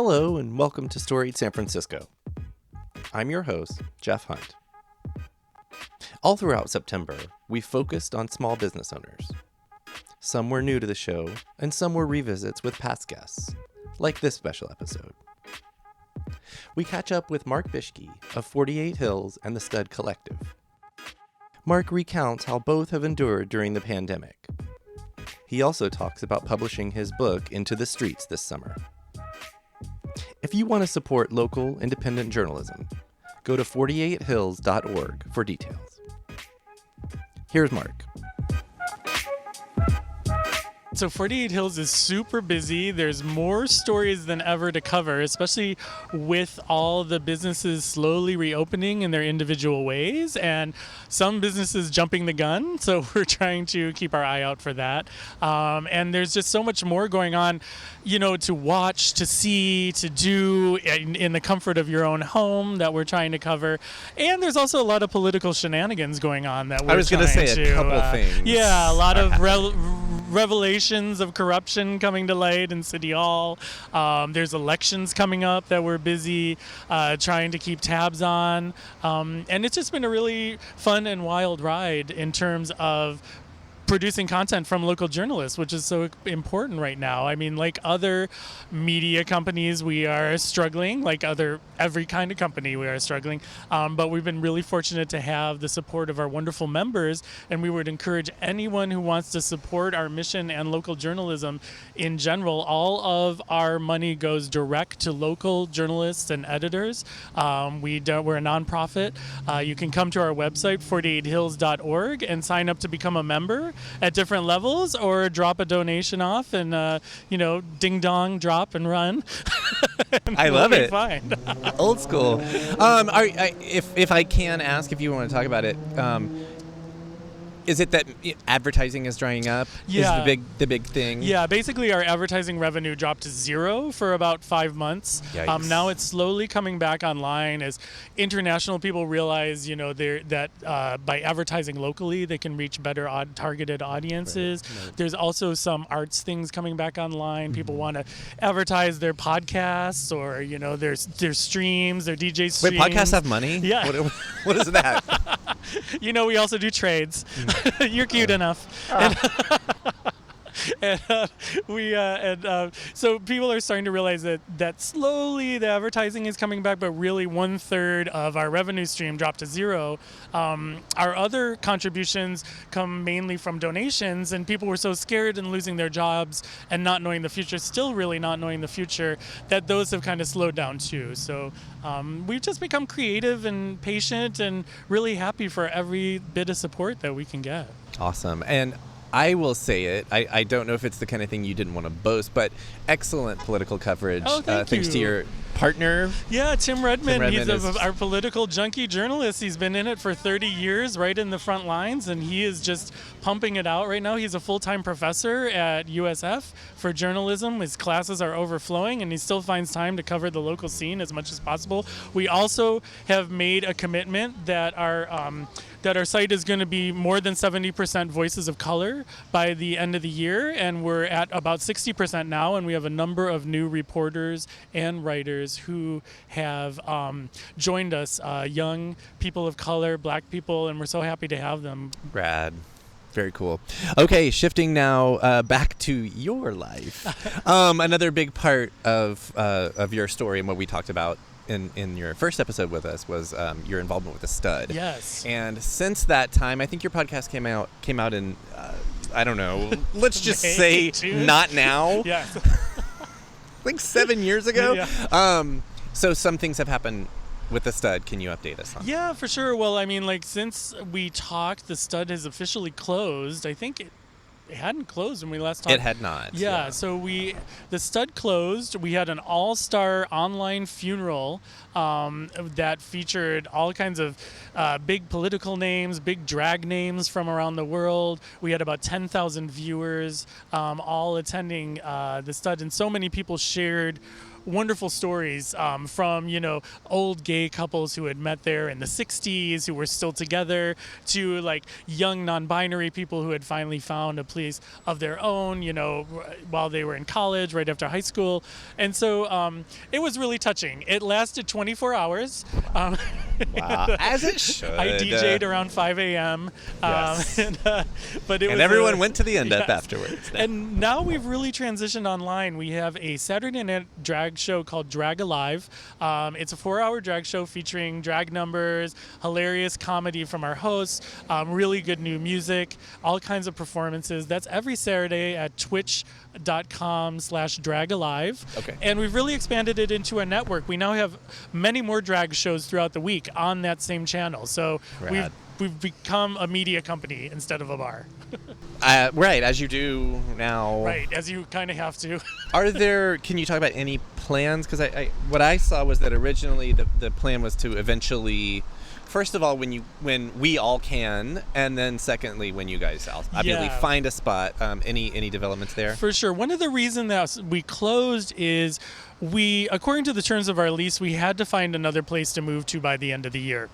Hello and welcome to Storied San Francisco. I'm your host, Jeff Hunt. All throughout September, we focused on small business owners. Some were new to the show, and some were revisits with past guests, like this special episode. We catch up with Mark Bishke of 48 Hills and the Stud Collective. Mark recounts how both have endured during the pandemic. He also talks about publishing his book Into the Streets this summer. If you want to support local, independent journalism, go to 48hills.org for details. Here's Mark. So 48 Hills is super busy. There's more stories than ever to cover, especially with all the businesses slowly reopening in their individual ways and some businesses jumping the gun. So we're trying to keep our eye out for that. And there's just so much more going on, to watch, to see, to do in the comfort of your own home that we're trying to cover. And there's also a lot of political shenanigans going on that we're trying to... I was going to say a couple things. Yeah, a lot of revelations of corruption coming to light in City Hall. There's elections coming up that we're busy trying to keep tabs on. And it's just been a really fun and wild ride in terms of producing content from local journalists, which is so important right now. I mean, like other media companies, we are struggling, like every kind of company, we are struggling. But we've been really fortunate to have the support of our wonderful members, and we would encourage anyone who wants to support our mission and local journalism in general. All of our money goes direct to local journalists and editors. We're a nonprofit. You can come to our website, 48hills.org, and sign up to become a member at different levels, or drop a donation off and ding dong drop and run. And I love it. Fine. Old school. If I can ask, if you want to talk about it, is it that advertising is drying up? Yeah. Is the big thing? Yeah, basically our advertising revenue dropped to zero for about 5 months. Now it's slowly coming back online as international people realize, that by advertising locally, they can reach better targeted audiences. Right. There's also some arts things coming back online. Mm-hmm. People want to advertise their podcasts or, their streams, their DJ streams. Wait, podcasts have money? Yeah. What is that? We also do trades. You're cute enough. So people are starting to realize that slowly the advertising is coming back, but really 1/3 of our revenue stream dropped to zero. Our other contributions come mainly from donations, and people were so scared in losing their jobs and not knowing the future, still really not knowing the future, that those have kind of slowed down too. So we've just become creative and patient and really happy for every bit of support that we can get. Awesome. And I will say it. I don't know if it's the kind of thing you didn't want to boast, but excellent political coverage. Oh, thanks to your partner. Yeah, Tim Redmond. He's is our political junkie journalist. He's been in it for 30 years, right in the front lines, and he is just pumping it out right now. He's a full-time professor at USF for journalism. His classes are overflowing, and he still finds time to cover the local scene as much as possible. We also have made a commitment that our site is going to be more than 70% voices of color by the end of the year, and we're at about 60% now, and we have a number of new reporters and writers who have joined us, young people of color, Black people, and we're so happy to have them. Rad. Very cool. Okay, shifting now back to your life. Another big part of your story and what we talked about in your first episode with us was your involvement with the Stud. Yes. And since that time, I think your podcast came out in I don't know. Let's just say June? Not now. Yes. Like 7 years ago. Yeah. So some things have happened with the Stud. Can you update us on that? Yeah, for sure. Well, I mean, since we talked, the Stud has officially closed. I think it hadn't closed when we last talked. It had not. Yeah, so the Stud closed. We had an all-star online funeral that featured all kinds of big political names, big drag names from around the world. We had about 10,000 viewers all attending the Stud, and so many people shared wonderful stories from, old gay couples who had met there in the 60s who were still together to like young non-binary people who had finally found a place of their own, while they were in college, right after high school. And so it was really touching. It lasted 24 hours. Wow, as it should. I DJ'd around 5 a.m. Yes. But it was everyone went to the end-up yes. afterwards. And now we've really transitioned online. We have a Saturday night drag show called Drag Alive. It's a 4-hour drag show featuring drag numbers, hilarious comedy from our hosts, really good new music, all kinds of performances. That's every Saturday at twitch.com/dragalive. Okay. And we've really expanded it into a network. We now have many more drag shows throughout the week on that same channel. So Rad. we've become a media company instead of a bar. Right, as you do now. Right, as you kind of have to. Can you talk about any plans? Because what I saw was that originally the plan was to eventually, first of all, when we all can, and then secondly, when you guys obviously find a spot. Any developments there? For sure. One of the reasons that we closed is according to the terms of our lease, we had to find another place to move to by the end of the year.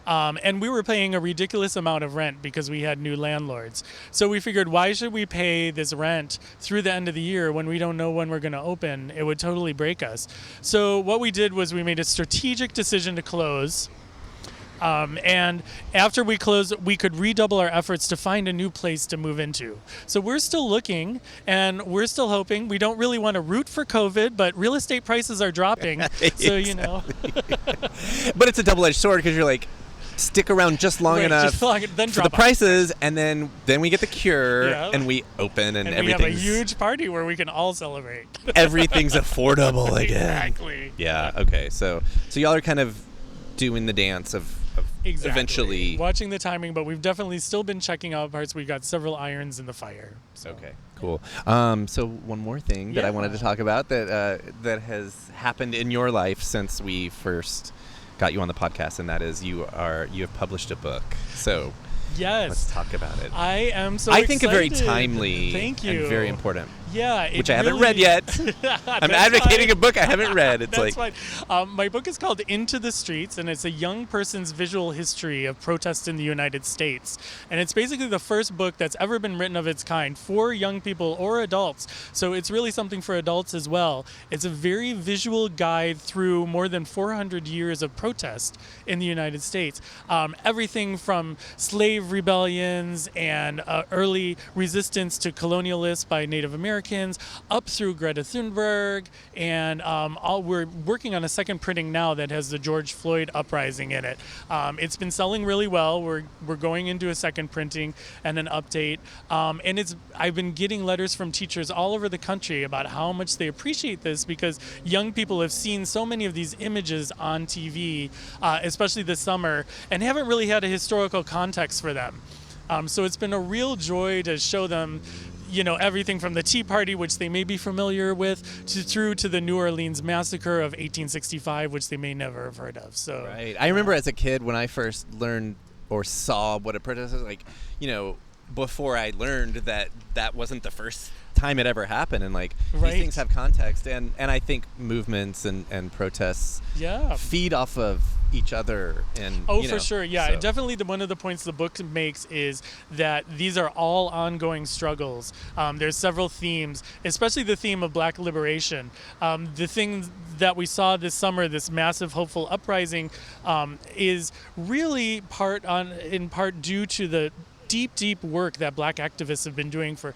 And we were paying a ridiculous amount of rent because we had new landlords. So we figured, why should we pay this rent through the end of the year when we don't know when we're going to open? It would totally break us. So what we did was we made a strategic decision to close. And after we closed, we could redouble our efforts to find a new place to move into. So we're still looking, and we're still hoping. We don't really want to root for COVID, but real estate prices are dropping. So, But it's a double-edged sword because you're like, stick around just long enough then for the prices, and then we get the cure, and we open, and everything's... we have a huge party where we can all celebrate. Everything's affordable again. Exactly. Yeah, okay. So y'all are kind of doing the dance of eventually watching the timing, but we've definitely still been checking out parts. We've got several irons in the fire. So. Okay, cool. So one more thing that I wanted to talk about that has happened in your life since we first got you on the podcast, and that is you have published a book. So yes, let's talk about it. I am so excited. I think a very timely Thank you. and very important. Yeah, which I haven't read yet. I'm advocating a book I haven't read. It's That's fine. My book is called Into the Streets, and it's a young person's visual history of protest in the United States. And it's basically the first book that's ever been written of its kind for young people or adults. So it's really something for adults as well. It's a very visual guide through more than 400 years of protest in the United States. Everything from slave rebellions and early resistance to colonialists by Native Americans, up through Greta Thunberg, and we're working on a second printing now that has the George Floyd uprising in it. It's been selling really well. We're going into a second printing and an update, and I've been getting letters from teachers all over the country about how much they appreciate this, because young people have seen so many of these images on TV, especially this summer, and haven't really had a historical context for them. So it's been a real joy to show them everything from the Tea Party, which they may be familiar with, through to the New Orleans Massacre of 1865, which they may never have heard of. So, right. I remember as a kid when I first learned or saw what a protest was like, before I learned that wasn't the first time it ever happened, and these things have context, and I think movements and protests feed off of each other, and for sure. So. Definitely one of the points the book makes is that these are all ongoing struggles. There's several themes, especially the theme of Black liberation. The thing that we saw this summer, this massive hopeful uprising, is really in part due to the deep work that Black activists have been doing for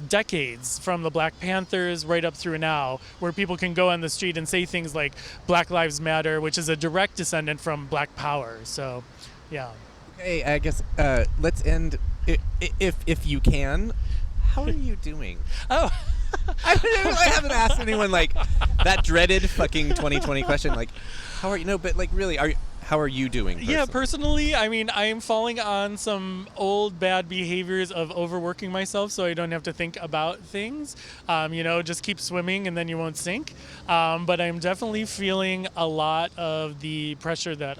decades, from the Black Panthers right up through now, where people can go on the street and say things like Black Lives Matter, which is a direct descendant from Black Power. So, yeah. Okay, I guess let's end, if you can. How are you doing? Oh. I haven't asked anyone that dreaded fucking 2020 question. How are you? No, but really, how are you doing personally? Yeah, personally, I mean, I am falling on some old bad behaviors of overworking myself so I don't have to think about things. Just keep swimming and then you won't sink. But I'm definitely feeling a lot of the pressure that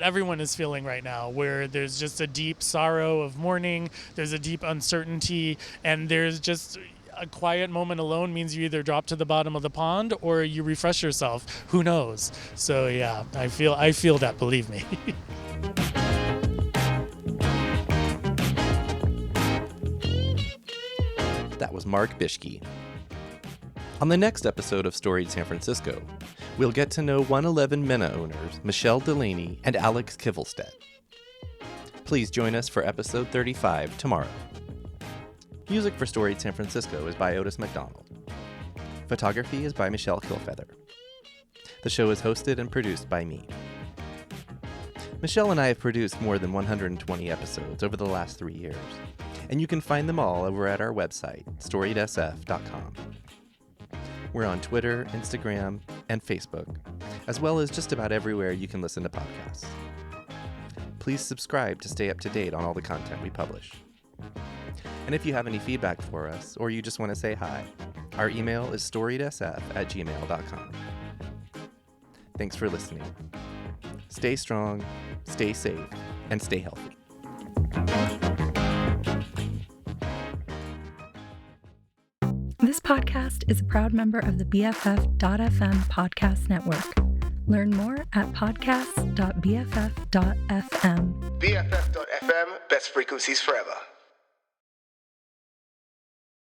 everyone is feeling right now, where there's just a deep sorrow of mourning, there's a deep uncertainty, and there's just a quiet moment alone means you either drop to the bottom of the pond or you refresh yourself. Who knows? So yeah, I feel that, believe me. That was Mark Bishke. On the next episode of Storied San Francisco, we'll get to know 111 Mena owners Michelle Delaney and Alex Kivelstedt. Please join us for episode 35 tomorrow. Music for Storied San Francisco is by Otis McDonald. Photography is by Michelle Kilfeather. The show is hosted and produced by me. Michelle and I have produced more than 120 episodes over the last 3 years, and you can find them all over at our website, storiedsf.com. We're on Twitter, Instagram, and Facebook, as well as just about everywhere you can listen to podcasts. Please subscribe to stay up to date on all the content we publish. And if you have any feedback for us, or you just want to say hi, our email is storiedsf@gmail.com. Thanks for listening. Stay strong, stay safe, and stay healthy. This podcast is a proud member of the BFF.FM podcast network. Learn more at podcasts.bff.fm. BFF.FM, best frequencies forever.